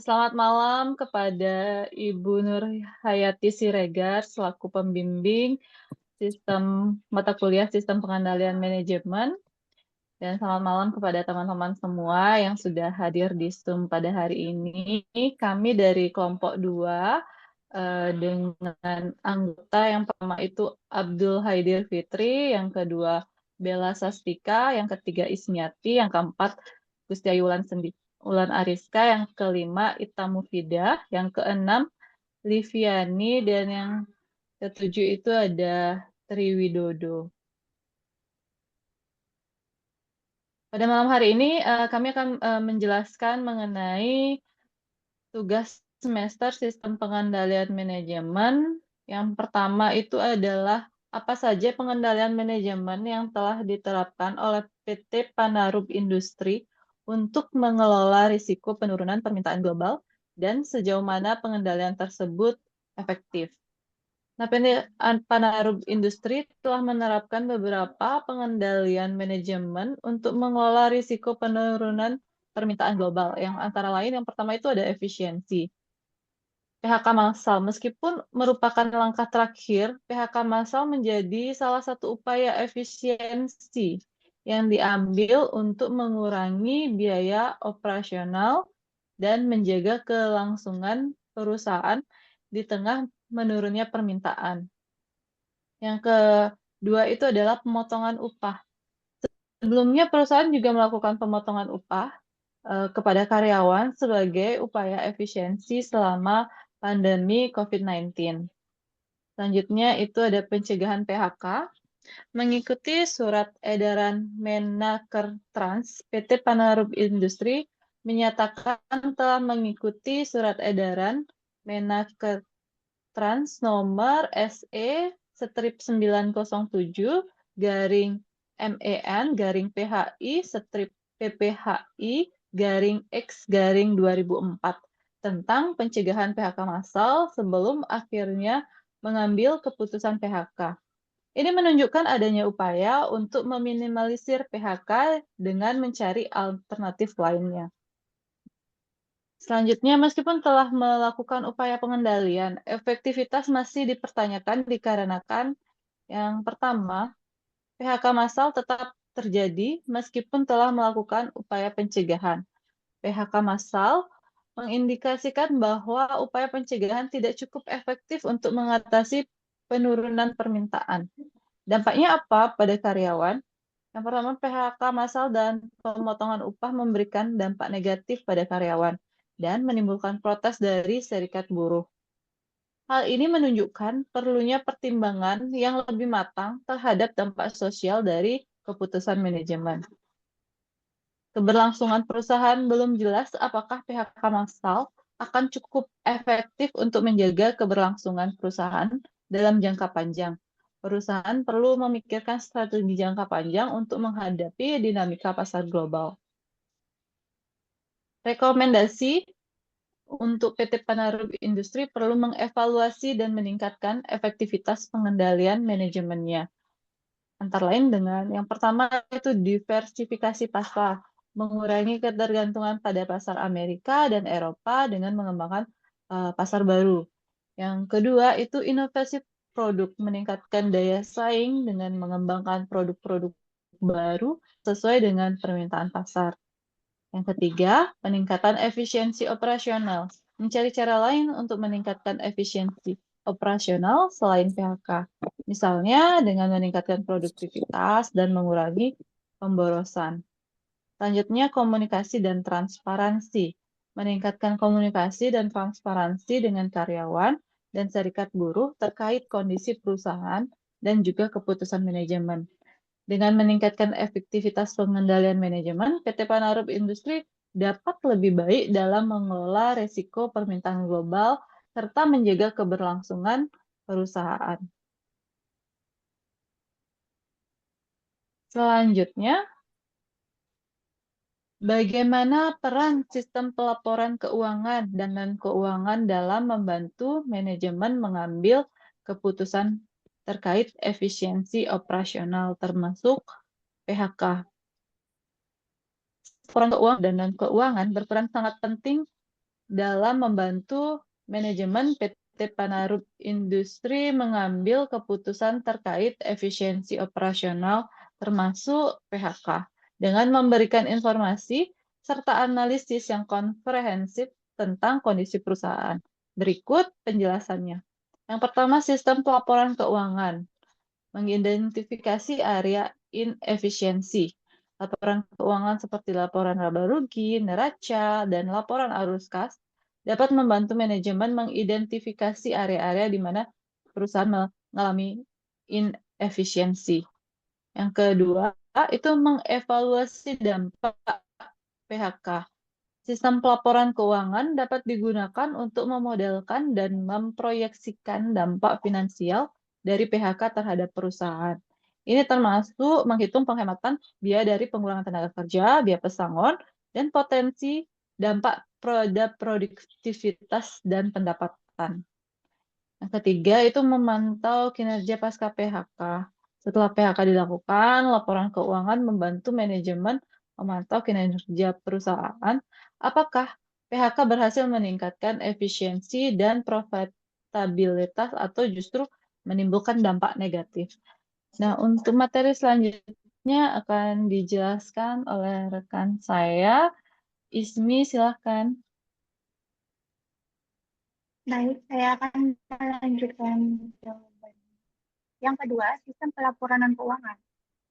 Selamat malam kepada Ibu Nur Hayati Siregar selaku pembimbing sistem mata kuliah Sistem Pengendalian Manajemen, dan selamat malam kepada teman-teman semua yang sudah hadir di Zoom pada hari ini. Kami dari kelompok 2 dengan anggota yang pertama itu Abdul Haidir Fitri, yang kedua Bella Sastika, yang ketiga Ismiati, yang keempat Gustiayu Ulan Ariska, yang kelima Ita Mufidah, yang keenam Liviani, dan yang ketujuh itu ada Triwidodo. Pada malam hari ini kami akan menjelaskan mengenai tugas semester Sistem Pengendalian Manajemen. Yang pertama itu adalah apa saja pengendalian manajemen yang telah diterapkan oleh PT Panarub Industri untuk mengelola risiko penurunan permintaan global dan sejauh mana pengendalian tersebut efektif. Nah, PT Panarub Industri telah menerapkan beberapa pengendalian manajemen untuk mengelola risiko penurunan permintaan global. Yang antara lain, yang pertama itu ada efisiensi. PHK massal, meskipun merupakan langkah terakhir, PHK massal menjadi salah satu upaya efisiensi yang diambil untuk mengurangi biaya operasional dan menjaga kelangsungan perusahaan di tengah menurunnya permintaan. Yang kedua itu adalah pemotongan upah. Sebelumnya perusahaan juga melakukan pemotongan upah kepada karyawan sebagai upaya efisiensi selama pandemi COVID-19. Selanjutnya itu ada pencegahan PHK. Mengikuti surat edaran Menaker Trans, PT Panarub Industri menyatakan telah mengikuti surat edaran Menaker Trans nomor SE strip 907 garing MEN garing PHI strip PPHI garing X garing 2004 tentang pencegahan PHK massal sebelum akhirnya mengambil keputusan PHK. Ini menunjukkan adanya upaya untuk meminimalisir PHK dengan mencari alternatif lainnya. Selanjutnya, meskipun telah melakukan upaya pengendalian, efektivitas masih dipertanyakan dikarenakan yang pertama, PHK massal tetap terjadi meskipun telah melakukan upaya pencegahan. PHK massal mengindikasikan bahwa upaya pencegahan tidak cukup efektif untuk mengatasi penurunan permintaan. Dampaknya apa pada karyawan? Yang pertama, PHK massal dan pemotongan upah memberikan dampak negatif pada karyawan dan menimbulkan protes dari serikat buruh. Hal ini menunjukkan perlunya pertimbangan yang lebih matang terhadap dampak sosial dari keputusan manajemen. Keberlangsungan perusahaan belum jelas apakah PHK massal akan cukup efektif untuk menjaga keberlangsungan perusahaan dalam jangka panjang. Perusahaan perlu memikirkan strategi jangka panjang untuk menghadapi dinamika pasar global. Rekomendasi untuk PT Panarub Industri perlu mengevaluasi dan meningkatkan efektivitas pengendalian manajemennya. Antara lain dengan yang pertama itu diversifikasi pasar, mengurangi ketergantungan pada pasar Amerika dan Eropa dengan mengembangkan pasar baru. Yang kedua itu inovasi produk, meningkatkan daya saing dengan mengembangkan produk-produk baru sesuai dengan permintaan pasar. Yang ketiga, peningkatan efisiensi operasional. Mencari cara lain untuk meningkatkan efisiensi operasional selain PHK. Misalnya dengan meningkatkan produktivitas dan mengurangi pemborosan. Selanjutnya, komunikasi dan transparansi. Meningkatkan komunikasi dan transparansi dengan karyawan dan serikat buruh terkait kondisi perusahaan dan juga keputusan manajemen. Dengan meningkatkan efektivitas pengendalian manajemen, PT Panarub Industri dapat lebih baik dalam mengelola risiko permintaan global serta menjaga keberlangsungan perusahaan. Selanjutnya, bagaimana peran sistem pelaporan keuangan dan non-keuangan dalam membantu manajemen mengambil keputusan terkait efisiensi operasional termasuk PHK. Laporan keuangan dan non-keuangan berperan sangat penting dalam membantu manajemen PT Panarub Industri mengambil keputusan terkait efisiensi operasional termasuk PHK dengan memberikan informasi serta analisis yang komprehensif tentang kondisi perusahaan. Berikut penjelasannya. Yang pertama, sistem pelaporan keuangan mengidentifikasi area inefisiensi. Laporan keuangan seperti laporan laba rugi, neraca, dan laporan arus kas dapat membantu manajemen mengidentifikasi area-area di mana perusahaan mengalami inefisiensi. Yang kedua, itu mengevaluasi dampak PHK. Sistem pelaporan keuangan dapat digunakan untuk memodelkan dan memproyeksikan dampak finansial dari PHK terhadap perusahaan. Ini termasuk menghitung penghematan biaya dari pengurangan tenaga kerja, biaya pesangon, dan potensi dampak pada produktivitas dan pendapatan. Yang ketiga itu memantau kinerja pasca PHK. Setelah PHK dilakukan, laporan keuangan membantu manajemen memantau kinerja perusahaan, apakah PHK berhasil meningkatkan efisiensi dan profitabilitas atau justru menimbulkan dampak negatif. Nah, untuk materi selanjutnya akan dijelaskan oleh rekan saya, Ismi, silahkan. Baik, saya akan melanjutkan jawaban. Yang kedua, sistem pelaporan keuangan.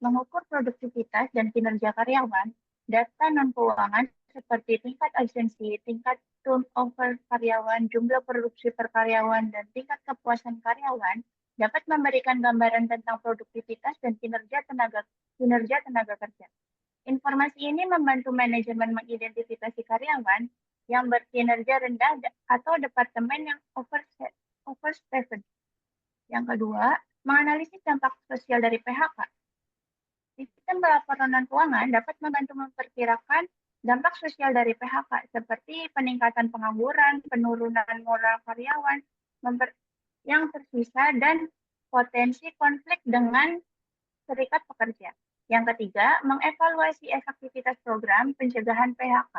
Mengukur produktivitas dan kinerja karyawan, data non-keuangan seperti tingkat agensi, tingkat turnover karyawan, jumlah produksi per karyawan, dan tingkat kepuasan karyawan dapat memberikan gambaran tentang produktivitas dan kinerja tenaga kerja. Informasi ini membantu manajemen mengidentifikasi karyawan yang berkinerja rendah atau departemen yang overstaffed. Yang kedua, menganalisis dampak sosial dari PHK. Sistem pelaporan keuangan dapat membantu memperkirakan dampak sosial dari PHK seperti peningkatan pengangguran, penurunan moral karyawan yang tersisa, dan potensi konflik dengan serikat pekerja. Yang ketiga, mengevaluasi efektivitas program pencegahan PHK.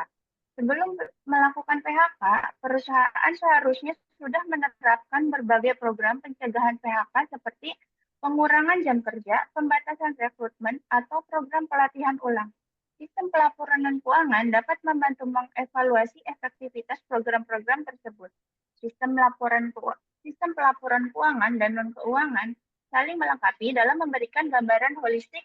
Sebelum melakukan PHK, perusahaan seharusnya sudah menerapkan berbagai program pencegahan PHK seperti pengurangan jam kerja, pembatasan rekrutmen, atau program pelatihan ulang. Sistem pelaporan keuangan dapat membantu mengevaluasi efektivitas program-program tersebut. Sistem pelaporan keuangan dan non-keuangan saling melengkapi dalam memberikan gambaran holistik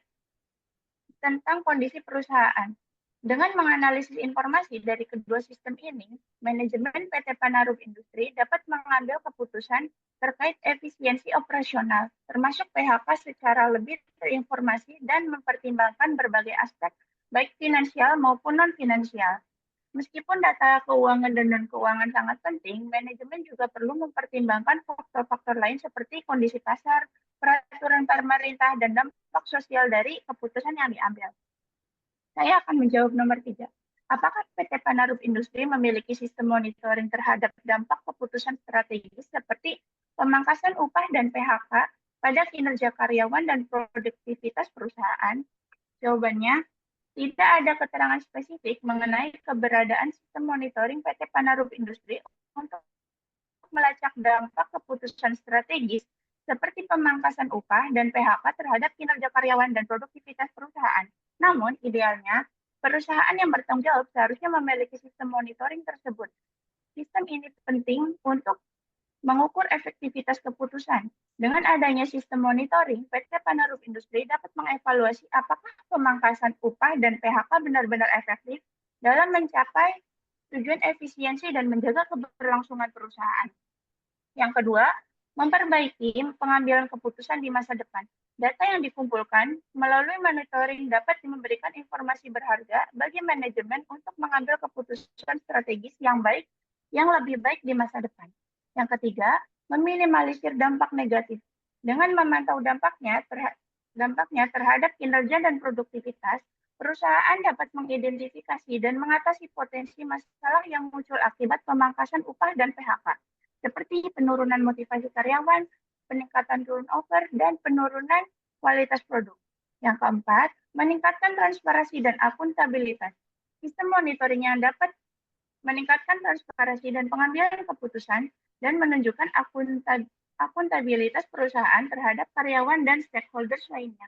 tentang kondisi perusahaan. Dengan menganalisis informasi dari kedua sistem ini, manajemen PT Panarub Industri dapat mengambil keputusan terkait efisiensi operasional, termasuk PHK secara lebih terinformasi dan mempertimbangkan berbagai aspek, baik finansial maupun non-finansial. Meskipun data keuangan dan non-keuangan sangat penting, manajemen juga perlu mempertimbangkan faktor-faktor lain seperti kondisi pasar, peraturan pemerintah, dan dampak sosial dari keputusan yang diambil. Saya akan menjawab nomor 3. Apakah PT Panarub Industri memiliki sistem monitoring terhadap dampak keputusan strategis seperti pemangkasan upah dan PHK pada kinerja karyawan dan produktivitas perusahaan? Jawabannya, tidak ada keterangan spesifik mengenai keberadaan sistem monitoring PT Panarub Industri untuk melacak dampak keputusan strategis seperti pemangkasan upah dan PHK terhadap kinerja karyawan dan produktivitas perusahaan. Namun, idealnya, perusahaan yang bertanggung jawab seharusnya memiliki sistem monitoring tersebut. Sistem ini penting untuk mengukur efektivitas keputusan. Dengan adanya sistem monitoring, PT Panarub Industri dapat mengevaluasi apakah pemangkasan upah dan PHK benar-benar efektif dalam mencapai tujuan efisiensi dan menjaga keberlangsungan perusahaan. Yang kedua, memperbaiki pengambilan keputusan di masa depan. Data yang dikumpulkan melalui monitoring dapat memberikan informasi berharga bagi manajemen untuk mengambil keputusan strategis yang lebih baik di masa depan. Yang ketiga, meminimalisir dampak negatif. Dengan memantau dampaknya terhadap kinerja dan produktivitas, perusahaan dapat mengidentifikasi dan mengatasi potensi masalah yang muncul akibat pemangkasan upah dan PHK, seperti penurunan motivasi karyawan, peningkatan turnover, dan penurunan kualitas produk. Yang keempat, meningkatkan transparansi dan akuntabilitas. Sistem monitoring yang dapat meningkatkan transparansi dan pengambilan keputusan, dan menunjukkan akuntabilitas perusahaan terhadap karyawan dan stakeholders lainnya.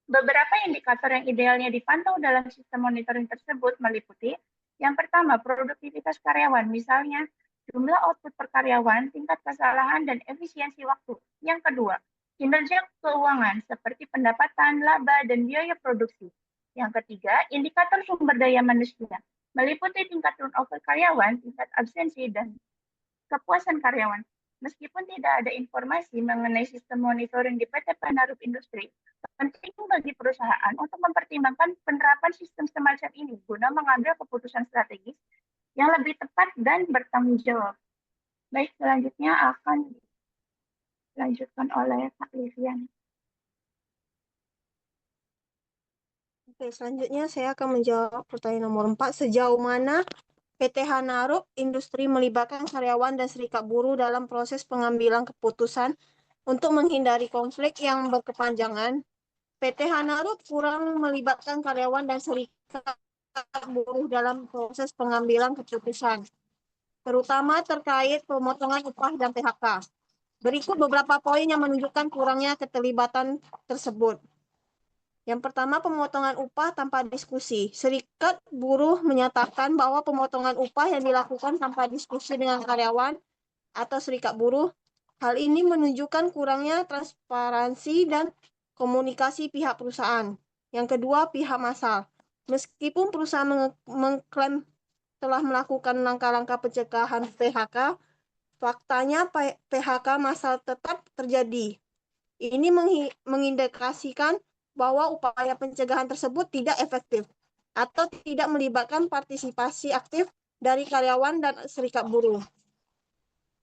Beberapa indikator yang idealnya dipantau dalam sistem monitoring tersebut meliputi yang pertama, produktivitas karyawan, misalnya jumlah output per karyawan, tingkat kesalahan, dan efisiensi waktu. Yang kedua, kinerja keuangan seperti pendapatan, laba, dan biaya produksi. Yang ketiga, indikator sumber daya manusia, meliputi tingkat turnover karyawan, tingkat absensi, dan kepuasan karyawan. Meskipun tidak ada informasi mengenai sistem monitoring di PT Penarup Industri, penting bagi perusahaan untuk mempertimbangkan penerapan sistem semacam ini guna mengambil keputusan strategis yang lebih tepat dan bertanggung jawab. Baik, selanjutnya akan dilanjutkan oleh Kak Livian. Oke, selanjutnya saya akan menjawab pertanyaan nomor 4. Sejauh mana PT Hanarup Industri melibatkan karyawan dan serikat buruh dalam proses pengambilan keputusan untuk menghindari konflik yang berkepanjangan? PT Hanarup kurang melibatkan karyawan dan serikat buruh dalam proses pengambilan keputusan, terutama terkait pemotongan upah dan PHK. Berikut beberapa poin yang menunjukkan kurangnya keterlibatan tersebut. Yang pertama, pemotongan upah tanpa diskusi. Serikat buruh menyatakan bahwa pemotongan upah yang dilakukan tanpa diskusi dengan karyawan atau serikat buruh. Hal ini menunjukkan kurangnya transparansi dan komunikasi pihak perusahaan. Yang kedua, pihak massal. Meskipun perusahaan mengklaim telah melakukan langkah-langkah pencegahan PHK, faktanya PHK massal tetap terjadi. Ini mengindikasikan bahwa upaya pencegahan tersebut tidak efektif atau tidak melibatkan partisipasi aktif dari karyawan dan serikat buruh.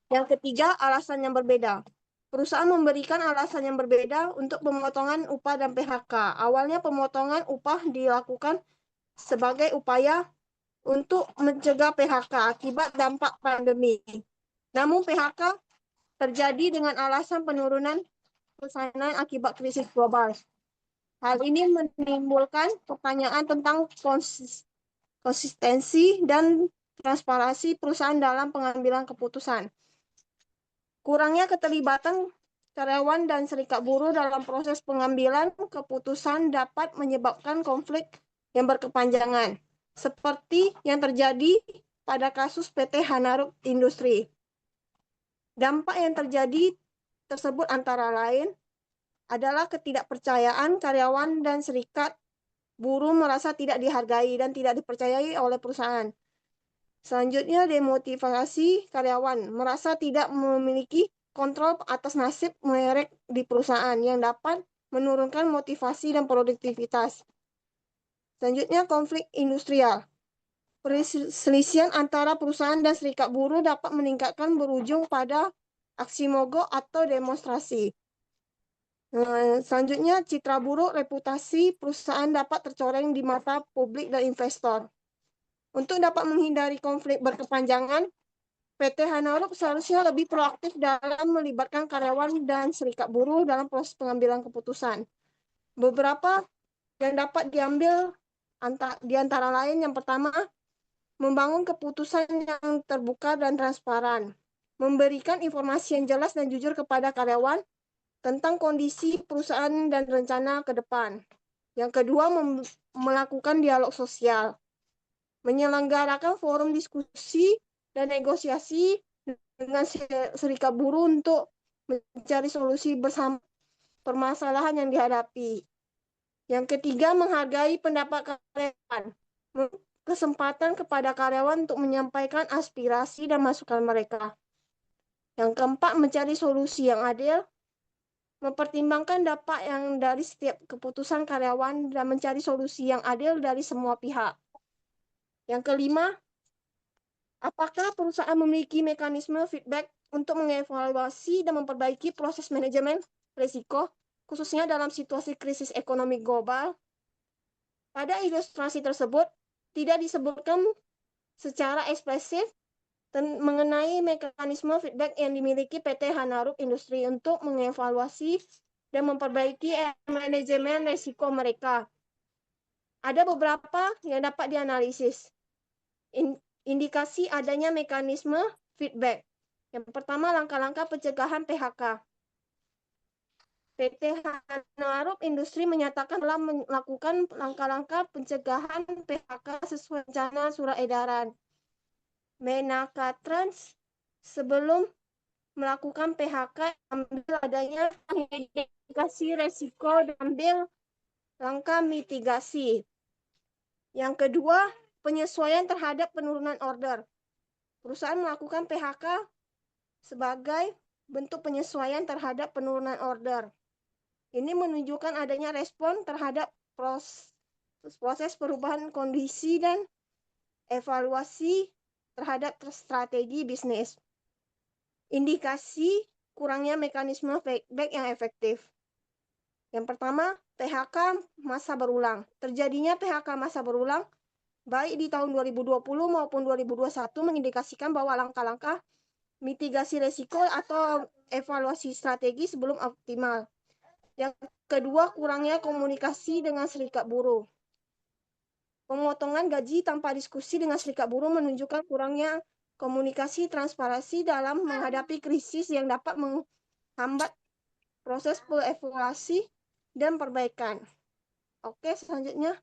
Yang ketiga, alasan yang berbeda. Perusahaan memberikan alasan yang berbeda untuk pemotongan upah dan PHK. Awalnya pemotongan upah dilakukan sebagai upaya untuk mencegah PHK akibat dampak pandemi. Namun PHK terjadi dengan alasan penurunan pesanan akibat krisis global. Hal ini menimbulkan pertanyaan tentang konsistensi dan transparansi perusahaan dalam pengambilan keputusan. Kurangnya keterlibatan karyawan dan serikat buruh dalam proses pengambilan keputusan dapat menyebabkan konflik yang berkepanjangan, seperti yang terjadi pada kasus PT Hanarup Industri. Dampak yang terjadi tersebut antara lain adalah ketidakpercayaan karyawan dan serikat buruh merasa tidak dihargai dan tidak dipercayai oleh perusahaan. Selanjutnya, demotivasi karyawan merasa tidak memiliki kontrol atas nasib merek di perusahaan yang dapat menurunkan motivasi dan produktivitas. Selanjutnya, konflik industrial. Perselisihan antara perusahaan dan serikat buruh dapat meningkatkan berujung pada aksi mogok atau demonstrasi. Selanjutnya, citra buruk reputasi perusahaan dapat tercoreng di mata publik dan investor. Untuk dapat menghindari konflik berkepanjangan, PT Hanarup seharusnya lebih proaktif dalam melibatkan karyawan dan serikat buruh dalam proses pengambilan keputusan. Beberapa yang dapat diambil di antara lain, yang pertama, membangun keputusan yang terbuka dan transparan, memberikan informasi yang jelas dan jujur kepada karyawan tentang kondisi perusahaan dan rencana ke depan. Yang kedua, melakukan dialog sosial, menyelenggarakan forum diskusi dan negosiasi dengan serikat buruh untuk mencari solusi bersama permasalahan yang dihadapi. Yang ketiga, menghargai pendapat karyawan, kesempatan kepada karyawan untuk menyampaikan aspirasi dan masukan mereka. Yang keempat, mencari solusi yang adil, mempertimbangkan dampak yang dari setiap keputusan karyawan dan mencari solusi yang adil dari semua pihak. Yang kelima, apakah perusahaan memiliki mekanisme feedback untuk mengevaluasi dan memperbaiki proses manajemen risiko, khususnya dalam situasi krisis ekonomi global? Pada ilustrasi tersebut, tidak disebutkan secara eksplisit mengenai mekanisme feedback yang dimiliki PT Hanarup Industri untuk mengevaluasi dan memperbaiki manajemen risiko mereka. Ada beberapa yang dapat dianalisis. Indikasi adanya mekanisme feedback. Yang pertama, langkah-langkah pencegahan PHK. PT Hanarup Industri menyatakan telah melakukan langkah-langkah pencegahan PHK sesuai rencana surat edaran Menakatrans sebelum melakukan PHK, ambil adanya indikasi resiko dan ambil langkah mitigasi. Yang kedua, penyesuaian terhadap penurunan order. Perusahaan melakukan PHK sebagai bentuk penyesuaian terhadap penurunan order. Ini menunjukkan adanya respon terhadap proses perubahan kondisi dan evaluasi terhadap strategi bisnis. Indikasi kurangnya mekanisme feedback yang efektif. Yang pertama, PHK masa berulang. Terjadinya PHK masa berulang baik di tahun 2020 maupun 2021 mengindikasikan bahwa langkah-langkah mitigasi risiko atau evaluasi strategi sebelum optimal. Yang kedua, kurangnya komunikasi dengan serikat buruh. Pemotongan gaji tanpa diskusi dengan serikat buruh menunjukkan kurangnya komunikasi transparansi dalam menghadapi krisis yang dapat menghambat proses evaluasi dan perbaikan. Oke, selanjutnya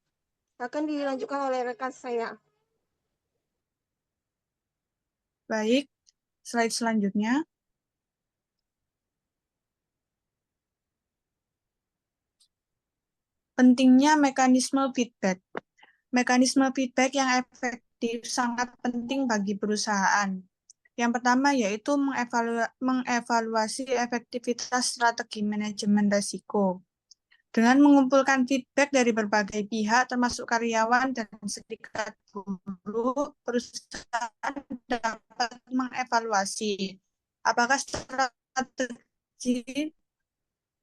akan dilanjutkan oleh rekan saya. Baik, slide selanjutnya. Pentingnya mekanisme feedback. Mekanisme feedback yang efektif sangat penting bagi perusahaan. Yang pertama yaitu mengevaluasi efektivitas strategi manajemen risiko. Dengan mengumpulkan feedback dari berbagai pihak, termasuk karyawan dan serikat buruh, perusahaan dapat mengevaluasi apakah strategi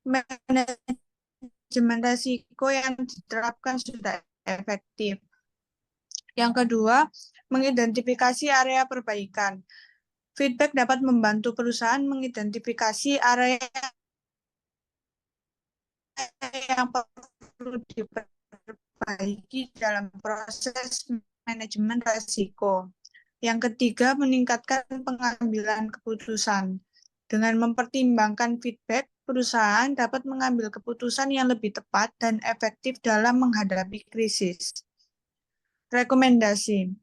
manajemen risiko yang diterapkan sudah efektif. Yang kedua, mengidentifikasi area perbaikan. Feedback dapat membantu perusahaan mengidentifikasi area yang perlu diperbaiki dalam proses manajemen risiko. Yang ketiga, meningkatkan pengambilan keputusan. Dengan mempertimbangkan feedback, perusahaan dapat mengambil keputusan yang lebih tepat dan efektif dalam menghadapi krisis. Rekomendasi.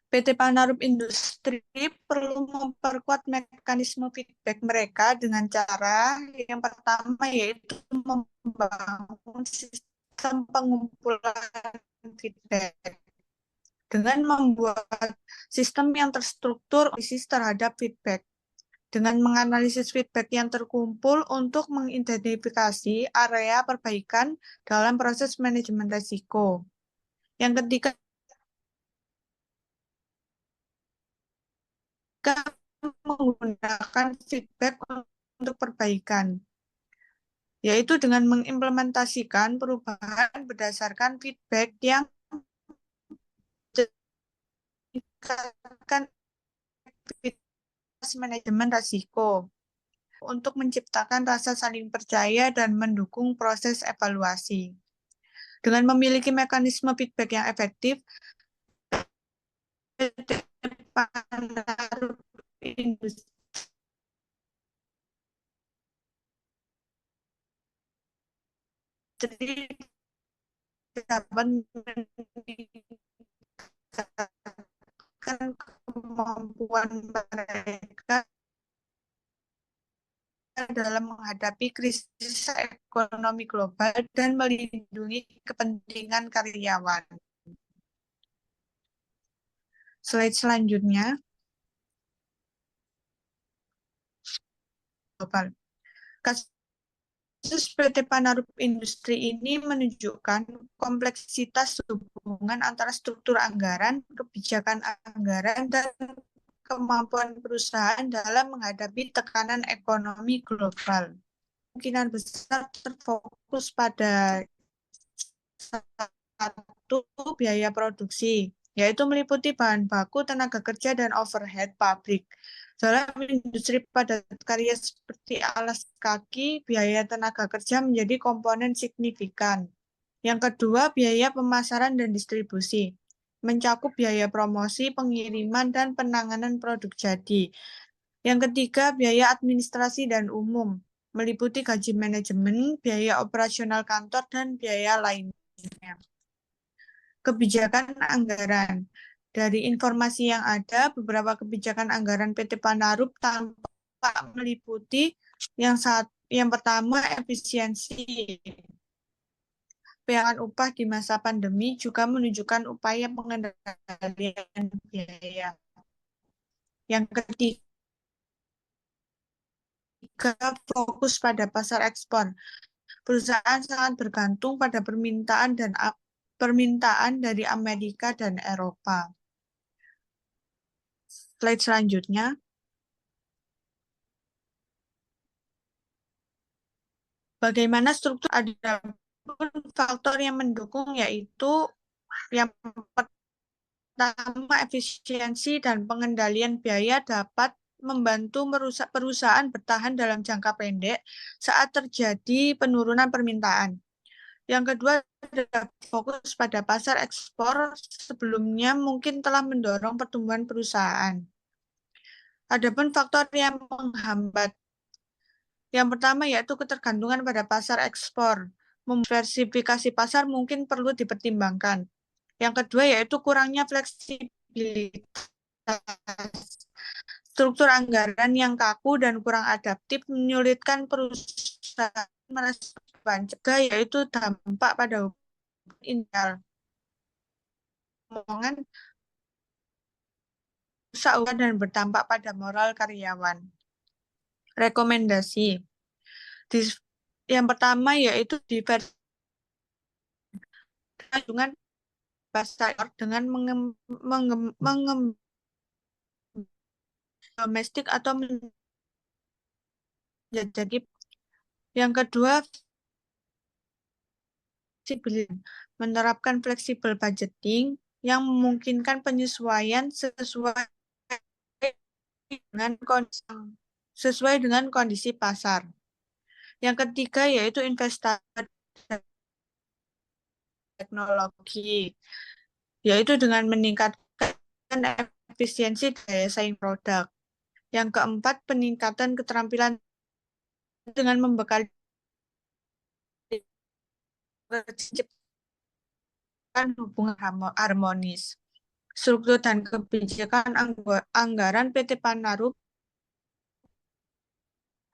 PT Panarup Industri perlu memperkuat mekanisme feedback mereka dengan cara yang pertama yaitu membangun sistem pengumpulan feedback. Dengan membuat sistem yang terstruktur analisis terhadap feedback. Dengan menganalisis feedback yang terkumpul untuk mengidentifikasi area perbaikan dalam proses manajemen risiko. Yang ketiga, menggunakan feedback untuk perbaikan, yaitu dengan mengimplementasikan perubahan berdasarkan feedback yang meningkatkan aktivitas manajemen risiko untuk menciptakan rasa saling percaya dan mendukung proses evaluasi. Dengan memiliki mekanisme feedback yang efektif, PT Panarup Industri dapat meningkatkan kemampuan mereka dalam menghadapi krisis ekonomi global dan melindungi kepentingan karyawan. Slide selanjutnya. Global. Kasus PT Panarup Industri ini menunjukkan kompleksitas hubungan antara struktur anggaran, kebijakan anggaran, dan kemampuan perusahaan dalam menghadapi tekanan ekonomi global. Kemungkinan besar terfokus pada satu, biaya produksi, yaitu meliputi bahan baku, tenaga kerja, dan overhead pabrik. Dalam industri padat karya seperti alas kaki, biaya tenaga kerja menjadi komponen signifikan. Yang kedua, biaya pemasaran dan distribusi. Mencakup biaya promosi, pengiriman, dan penanganan produk jadi. Yang ketiga, biaya administrasi dan umum. Meliputi gaji manajemen, biaya operasional kantor, dan biaya lainnya. Kebijakan anggaran. Dari informasi yang ada, beberapa kebijakan anggaran PT Panarup tampak meliputi yang pertama, efisiensi. Penyerapan upah di masa pandemi juga menunjukkan upaya pengendalian biaya. Yang ketiga, fokus pada pasar ekspor. Perusahaan sangat bergantung pada permintaan dari Amerika dan Eropa. Slide selanjutnya. Bagaimana struktur? Ada faktor yang mendukung, yaitu yang pertama, efisiensi dan pengendalian biaya dapat membantu perusahaan bertahan dalam jangka pendek saat terjadi penurunan permintaan. Yang kedua, adalah fokus pada pasar ekspor, sebelumnya mungkin telah mendorong pertumbuhan perusahaan. Adapun faktor yang menghambat. Yang pertama yaitu ketergantungan pada pasar ekspor. Diversifikasi pasar mungkin perlu dipertimbangkan. Yang kedua yaitu kurangnya fleksibilitas. Struktur anggaran yang kaku dan kurang adaptif menyulitkan perusahaan merespon cegah, yaitu dampak pada hubungan omongan usaha dan berdampak pada moral karyawan. Rekomendasi. Yang pertama yaitu dengan pasar dengan domestik atau menjadi. Yang kedua, menerapkan fleksibel budgeting yang memungkinkan penyesuaian sesuai dengan kondisi pasar. Yang ketiga yaitu investasi teknologi, yaitu dengan meningkatkan efisiensi daya saing produk. Yang keempat, peningkatan keterampilan dengan membekali hubungan harmonis. Struktur dan kebijakan anggaran PT Panarup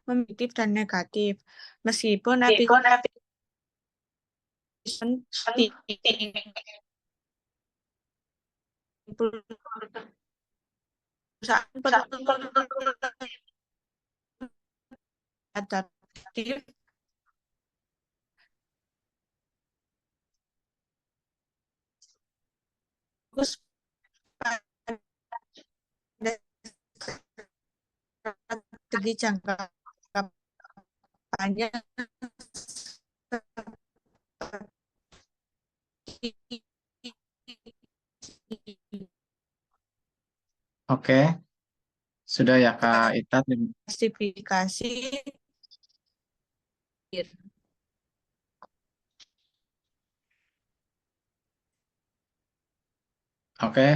positif dan negatif. Meskipun adaptif fokus pada strategi jangka panjang Oke, sudah ya Kak Ita. diversifikasi. Oke,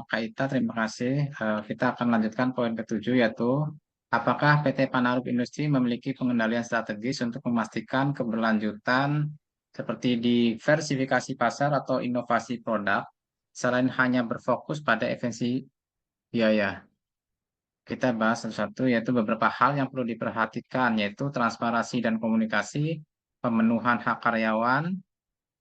Kak Ita, terima kasih. Kita akan lanjutkan poin ke-7, yaitu apakah PT Panarup Industri memiliki pengendalian strategis untuk memastikan keberlanjutan seperti diversifikasi pasar atau inovasi produk, selain hanya berfokus pada efisiensi biaya. Kita bahas satu-satu, yaitu beberapa hal yang perlu diperhatikan, yaitu transparansi dan komunikasi, pemenuhan hak karyawan.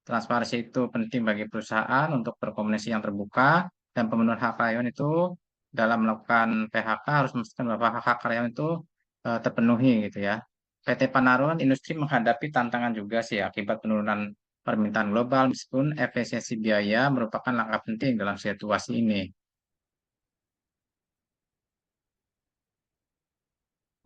Transparansi itu penting bagi perusahaan untuk berkomunikasi yang terbuka, dan pemenuhan hak karyawan itu dalam melakukan PHK harus memastikan bahwa hak karyawan itu terpenuhi gitu ya. PT Panarup Industri menghadapi tantangan juga sih akibat penurunan permintaan global, meskipun efisiensi biaya merupakan langkah penting dalam situasi ini.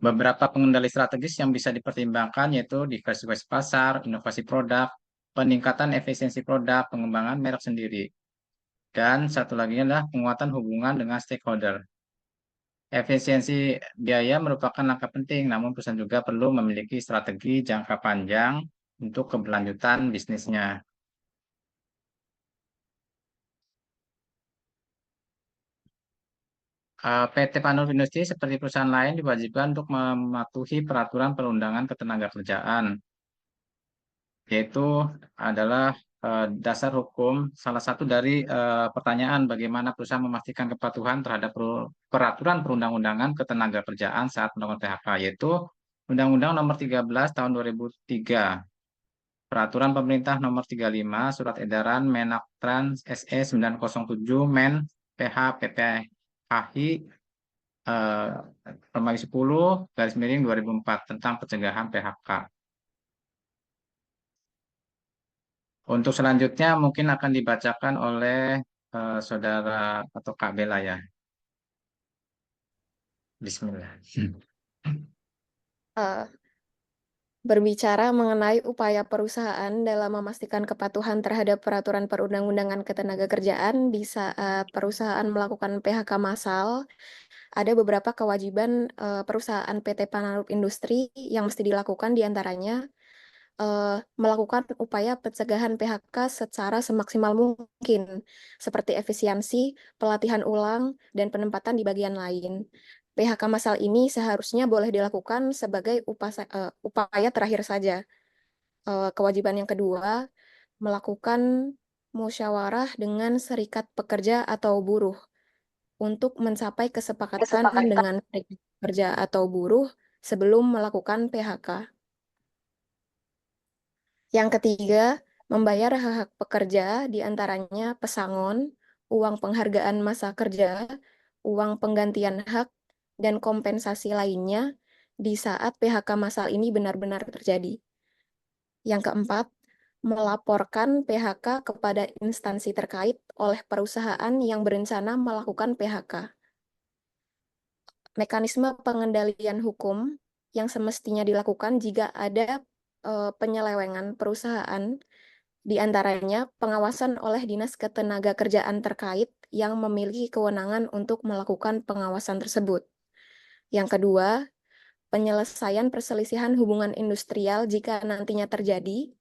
Beberapa pengendali strategis yang bisa dipertimbangkan yaitu diversifikasi pasar, inovasi produk, peningkatan efisiensi produk, pengembangan merek sendiri. Dan satu lagi adalah penguatan hubungan dengan stakeholder. Efisiensi biaya merupakan langkah penting, namun perusahaan juga perlu memiliki strategi jangka panjang untuk keberlanjutan bisnisnya. PT Panur Industri seperti perusahaan lain diwajibkan untuk mematuhi peraturan perundangan ketenagakerjaan, yaitu adalah dasar hukum. Salah satu dari pertanyaan bagaimana perusahaan memastikan kepatuhan terhadap peraturan perundang-undangan ketenagakerjaan saat melakukan PHK, yaitu Undang-Undang Nomor 13 Tahun 2003, Peraturan Pemerintah Nomor 35, Surat Edaran Menaktrans SE 907 Men PH PPHI Romawi 10/2004 tentang pencegahan PHK. Untuk selanjutnya mungkin akan dibacakan oleh saudara atau Kak Bella ya. Bismillah. Eh, berbicara mengenai upaya perusahaan dalam memastikan kepatuhan terhadap peraturan perundang-undangan ketenagakerjaan di saat perusahaan melakukan PHK massal, ada beberapa kewajiban perusahaan PT Panarup Industri yang mesti dilakukan, diantaranya melakukan upaya pencegahan PHK secara semaksimal mungkin, seperti efisiensi, pelatihan ulang, dan penempatan di bagian lain. PHK massal ini seharusnya boleh dilakukan sebagai upaya terakhir saja. Kewajiban yang kedua, melakukan musyawarah dengan serikat pekerja atau buruh untuk mencapai kesepakatan dengan serikat pekerja atau buruh sebelum melakukan PHK. Yang ketiga, membayar hak-hak pekerja, diantaranya pesangon, uang penghargaan masa kerja, uang penggantian hak, dan kompensasi lainnya di saat PHK massal ini benar-benar terjadi. Yang keempat, melaporkan PHK kepada instansi terkait oleh perusahaan yang berencana melakukan PHK. Mekanisme pengendalian hukum yang semestinya dilakukan jika ada penyelewengan perusahaan, di antaranya pengawasan oleh Dinas Ketenagakerjaan terkait yang memiliki kewenangan untuk melakukan pengawasan tersebut. Yang kedua, penyelesaian perselisihan hubungan industrial jika nantinya terjadi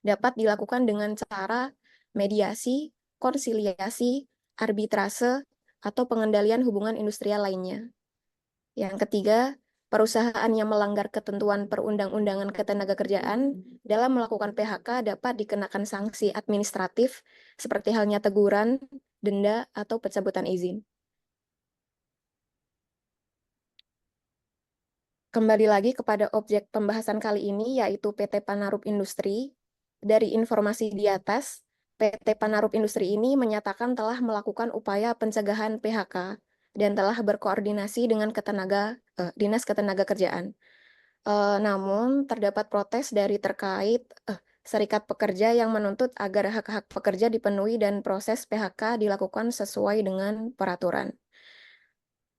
dapat dilakukan dengan cara mediasi, konsiliasi, arbitrase, atau pengendalian hubungan industrial lainnya. Yang ketiga, perusahaan yang melanggar ketentuan perundang-undangan ketenagakerjaan dalam melakukan PHK dapat dikenakan sanksi administratif seperti halnya teguran, denda, atau pencabutan izin. Kembali lagi kepada objek pembahasan kali ini, yaitu PT Panarup Industri. Dari informasi di atas, PT Panarup Industri ini menyatakan telah melakukan upaya pencegahan PHK dan telah berkoordinasi dengan Dinas Ketenagakerjaan. Namun, terdapat protes dari terkait serikat pekerja yang menuntut agar hak-hak pekerja dipenuhi dan proses PHK dilakukan sesuai dengan peraturan.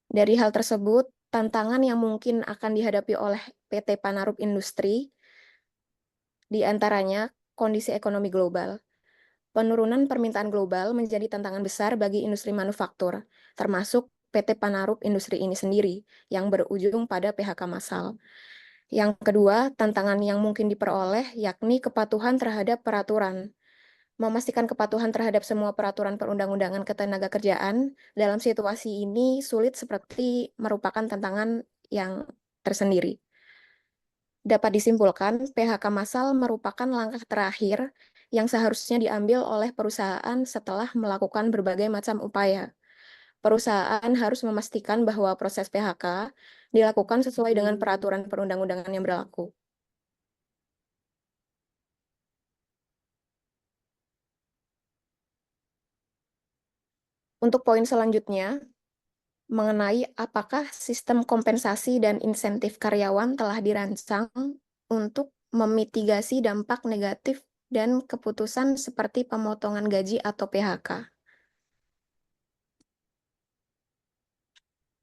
Dari hal tersebut, tantangan yang mungkin akan dihadapi oleh PT Panarup Industri di antaranya kondisi ekonomi global. Penurunan permintaan global menjadi tantangan besar bagi industri manufaktur, termasuk PT Panarup Industri ini sendiri yang berujung pada PHK massal. Yang kedua, tantangan yang mungkin diperoleh yakni kepatuhan terhadap peraturan. Memastikan kepatuhan terhadap semua peraturan perundang-undangan ketenagakerjaan dalam situasi ini sulit seperti merupakan tantangan yang tersendiri. Dapat disimpulkan, PHK massal merupakan langkah terakhir yang seharusnya diambil oleh perusahaan setelah melakukan berbagai macam upaya. Perusahaan harus memastikan bahwa proses PHK dilakukan sesuai dengan peraturan perundang-undangan yang berlaku. Untuk poin selanjutnya, mengenai apakah sistem kompensasi dan insentif karyawan telah dirancang untuk memitigasi dampak negatif dan keputusan seperti pemotongan gaji atau PHK.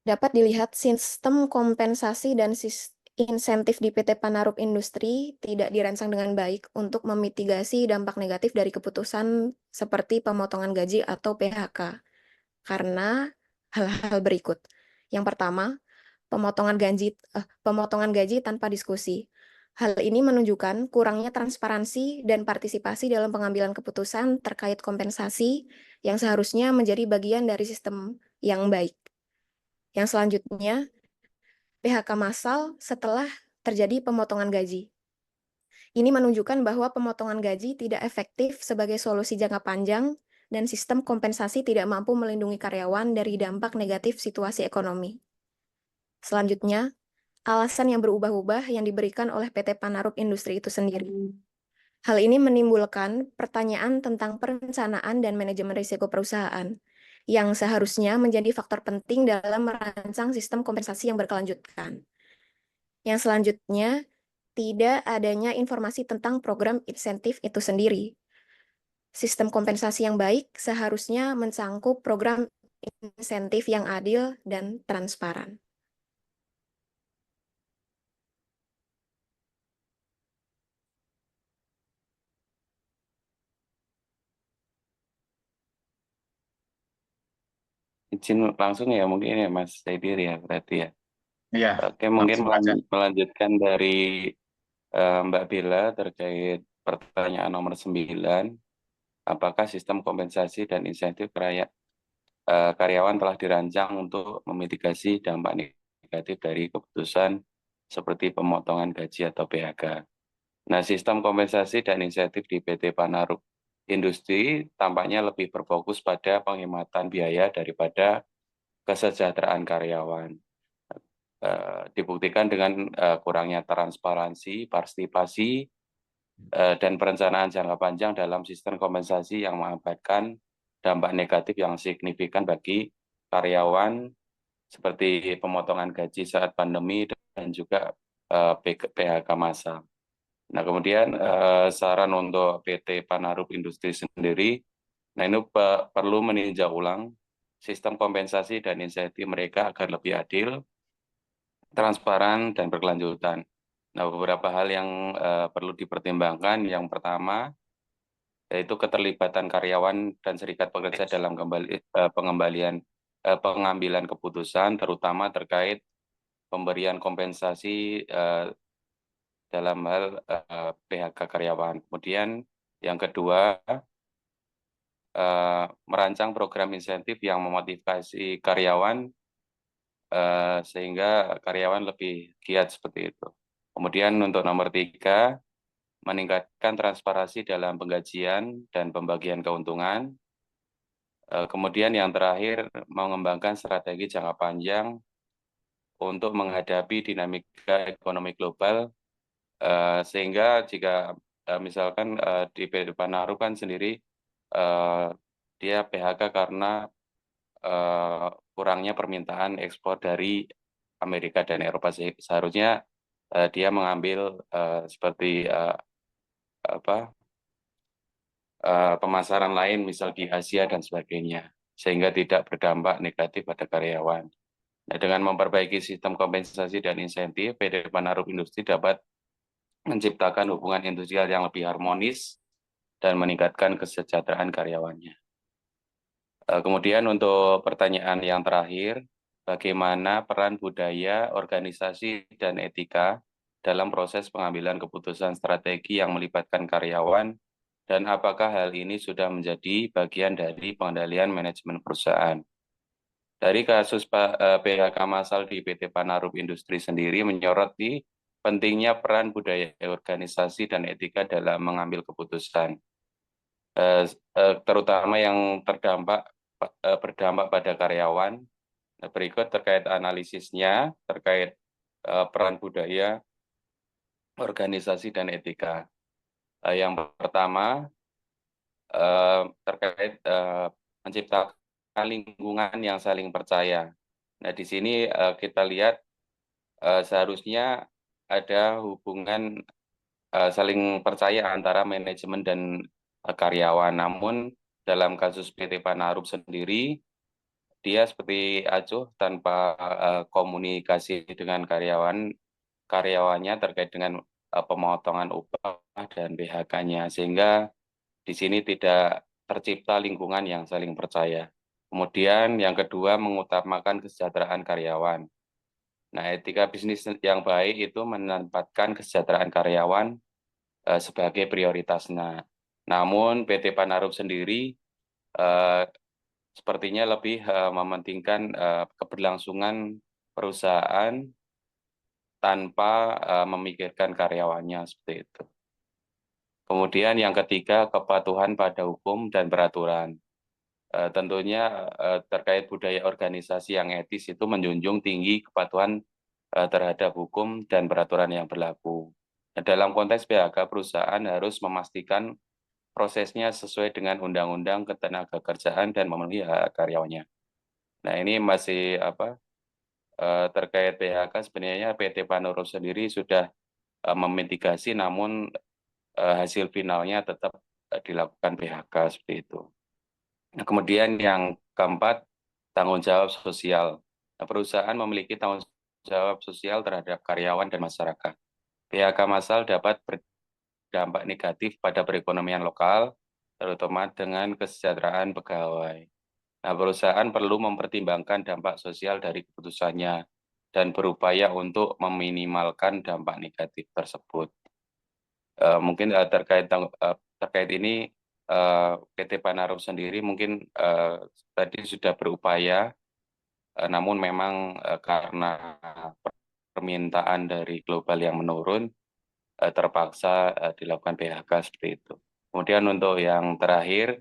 Dapat dilihat sistem kompensasi dan insentif di PT Panarup Industri tidak dirancang dengan baik untuk memitigasi dampak negatif dari keputusan seperti pemotongan gaji atau PHK. Karena hal-hal berikut. Yang pertama, pemotongan gaji tanpa diskusi. Hal ini menunjukkan kurangnya transparansi dan partisipasi dalam pengambilan keputusan terkait kompensasi yang seharusnya menjadi bagian dari sistem yang baik. Yang selanjutnya, PHK massal setelah terjadi pemotongan gaji. Ini menunjukkan bahwa pemotongan gaji tidak efektif sebagai solusi jangka panjang dan sistem kompensasi tidak mampu melindungi karyawan dari dampak negatif situasi ekonomi. Selanjutnya, alasan yang berubah-ubah yang diberikan oleh PT Panarup Industri itu sendiri. Hal ini menimbulkan pertanyaan tentang perencanaan dan manajemen risiko perusahaan, yang seharusnya menjadi faktor penting dalam merancang sistem kompensasi yang berkelanjutan. Yang selanjutnya, tidak adanya informasi tentang program insentif itu sendiri. Sistem kompensasi yang baik seharusnya mencangkup program insentif yang adil dan transparan. Izin langsung ya mungkin ya Mas Saidir ya berarti ya. Iya, Oke, mungkin langsung aja. melanjutkan dari Mbak Bella terkait pertanyaan nomor 9. Apakah sistem kompensasi dan insentif karyawan telah dirancang untuk memitigasi dampak negatif dari keputusan seperti pemotongan gaji atau PHK? Nah, sistem kompensasi dan insentif di PT Panarup Industri tampaknya lebih berfokus pada penghematan biaya daripada kesejahteraan karyawan. Dibuktikan dengan kurangnya transparansi, partisipasi, dan perencanaan jangka panjang dalam sistem kompensasi yang mengakibatkan dampak negatif yang signifikan bagi karyawan seperti pemotongan gaji saat pandemi dan juga PHK massal. Nah, kemudian saran untuk PT Panarup Industri sendiri, nah ini perlu meninjau ulang sistem kompensasi dan insentif mereka agar lebih adil, transparan, dan berkelanjutan. Nah, beberapa hal yang perlu dipertimbangkan, yang pertama, yaitu keterlibatan karyawan dan serikat pekerja dalam pengambilan keputusan, terutama terkait pemberian kompensasi dalam hal PHK karyawan. Kemudian yang kedua, merancang program insentif yang memotivasi karyawan sehingga karyawan lebih giat seperti itu. Kemudian untuk nomor 3, meningkatkan transparansi dalam penggajian dan pembagian keuntungan. Kemudian yang terakhir, mengembangkan strategi jangka panjang untuk menghadapi dinamika ekonomi global, sehingga jika misalkan di PT Panarup kan sendiri dia PHK karena kurangnya permintaan ekspor dari Amerika dan Eropa, seharusnya dia mengambil seperti pemasaran lain misal di Asia dan sebagainya, sehingga tidak berdampak negatif pada karyawan. Nah, dengan memperbaiki sistem kompensasi dan insentif, PT Panarup Industri dapat menciptakan hubungan industrial yang lebih harmonis dan meningkatkan kesejahteraan karyawannya. Kemudian untuk pertanyaan yang terakhir, bagaimana peran budaya, organisasi, dan etika dalam proses pengambilan keputusan strategi yang melibatkan karyawan, dan apakah hal ini sudah menjadi bagian dari pengendalian manajemen perusahaan? Dari kasus PHK massal di PT Panarup Industri sendiri menyoroti pentingnya peran budaya organisasi dan etika dalam mengambil keputusan, terutama yang berdampak pada karyawan. Berikut terkait analisisnya terkait peran budaya, organisasi, dan etika. Yang pertama terkait menciptakan lingkungan yang saling percaya. Nah, di sini kita lihat seharusnya ada hubungan saling percaya antara manajemen dan karyawan. Namun dalam kasus PT Panarup sendiri, dia seperti acuh tanpa komunikasi dengan karyawannya terkait dengan pemotongan upah dan PHK-nya, sehingga di sini tidak tercipta lingkungan yang saling percaya. Kemudian yang kedua, mengutamakan kesejahteraan karyawan. Nah, etika bisnis yang baik itu menempatkan kesejahteraan karyawan sebagai prioritasnya. Namun PT Panarup sendiri sepertinya lebih mementingkan keberlangsungan perusahaan tanpa memikirkan karyawannya seperti itu. Kemudian yang ketiga, kepatuhan pada hukum dan peraturan. Tentunya terkait budaya organisasi yang etis itu menjunjung tinggi kepatuhan terhadap hukum dan peraturan yang berlaku. Nah, dalam konteks PHK, perusahaan harus memastikan prosesnya sesuai dengan undang-undang ketenagakerjaan dan memenuhi hak karyawannya. Nah, ini masih terkait PHK, sebenarnya PT Panarup sendiri sudah memitigasi, namun hasil finalnya tetap dilakukan PHK seperti itu. Nah, kemudian yang keempat, tanggung jawab sosial. Nah, perusahaan memiliki tanggung jawab sosial terhadap karyawan dan masyarakat. PHK massal dapat berdampak negatif pada perekonomian lokal, terutama dengan kesejahteraan pegawai. Nah, perusahaan perlu mempertimbangkan dampak sosial dari keputusannya dan berupaya untuk meminimalkan dampak negatif tersebut. Mungkin terkait ini PT Panarup sendiri mungkin tadi sudah berupaya, namun memang karena permintaan dari global yang menurun, terpaksa dilakukan PHK seperti itu. Kemudian untuk yang terakhir,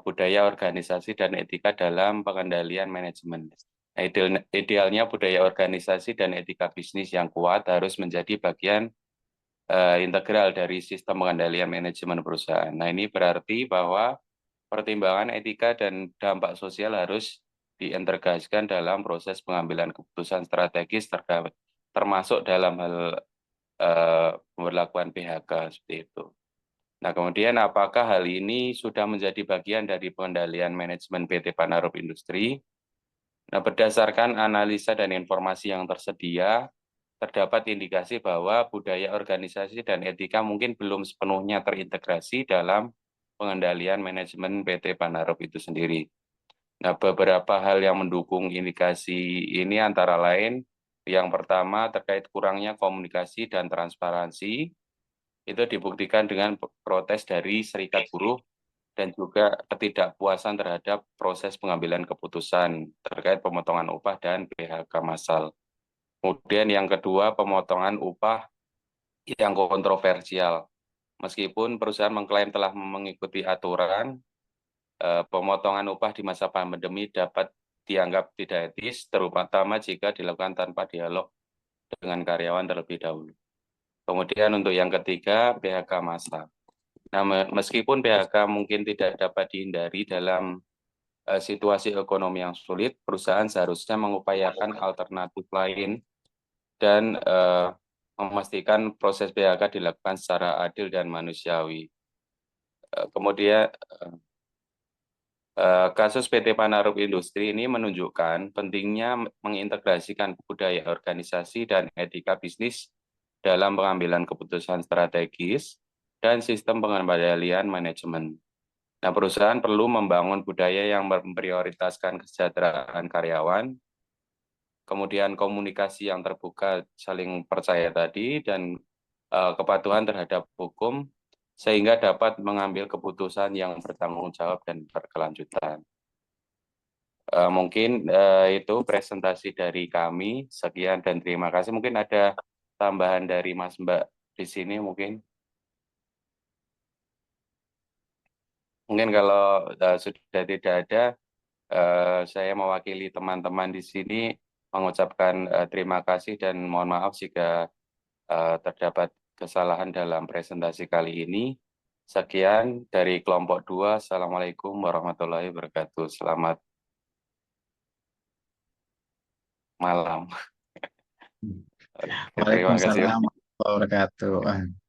budaya organisasi dan etika dalam pengendalian manajemen. Nah, idealnya budaya organisasi dan etika bisnis yang kuat harus menjadi bagian integral dari sistem pengendalian manajemen perusahaan. Nah, ini berarti bahwa pertimbangan etika dan dampak sosial harus diintegrasikan dalam proses pengambilan keputusan strategis termasuk dalam hal pemberlakuan PHK seperti itu. Nah, kemudian apakah hal ini sudah menjadi bagian dari pengendalian manajemen PT Panarup Industri? Nah, berdasarkan analisa dan informasi yang tersedia, terdapat indikasi bahwa budaya organisasi dan etika mungkin belum sepenuhnya terintegrasi dalam pengendalian manajemen PT Panarup itu sendiri. Nah, beberapa hal yang mendukung indikasi ini antara lain, yang pertama terkait kurangnya komunikasi dan transparansi, itu dibuktikan dengan protes dari serikat buruh dan juga ketidakpuasan terhadap proses pengambilan keputusan terkait pemotongan upah dan PHK massal. Kemudian yang kedua, pemotongan upah yang kontroversial. Meskipun perusahaan mengklaim telah mengikuti aturan, pemotongan upah di masa pandemi dapat dianggap tidak etis, terutama jika dilakukan tanpa dialog dengan karyawan terlebih dahulu. Kemudian untuk yang ketiga, PHK massal. Nah, meskipun PHK mungkin tidak dapat dihindari dalam situasi ekonomi yang sulit, perusahaan seharusnya mengupayakan alternatif lain dan memastikan proses PHK dilakukan secara adil dan manusiawi. Kemudian kasus PT Panarup Industri ini menunjukkan pentingnya mengintegrasikan budaya organisasi dan etika bisnis dalam pengambilan keputusan strategis dan sistem pengendalian manajemen. Nah, perusahaan perlu membangun budaya yang memprioritaskan kesejahteraan karyawan, kemudian komunikasi yang terbuka, saling percaya tadi, dan kepatuhan terhadap hukum, sehingga dapat mengambil keputusan yang bertanggung jawab dan berkelanjutan. Mungkin itu presentasi dari kami. Sekian dan terima kasih. Mungkin ada tambahan dari Mas Mbak di sini mungkin. Mungkin kalau sudah tidak ada, saya mewakili teman-teman di sini mengucapkan terima kasih dan mohon maaf jika terdapat kesalahan dalam presentasi kali ini. Sekian dari kelompok 2. Assalamualaikum warahmatullahi wabarakatuh. Selamat malam. Terima kasih. Waalaikumsalam warahmatullahi wabarakatuh.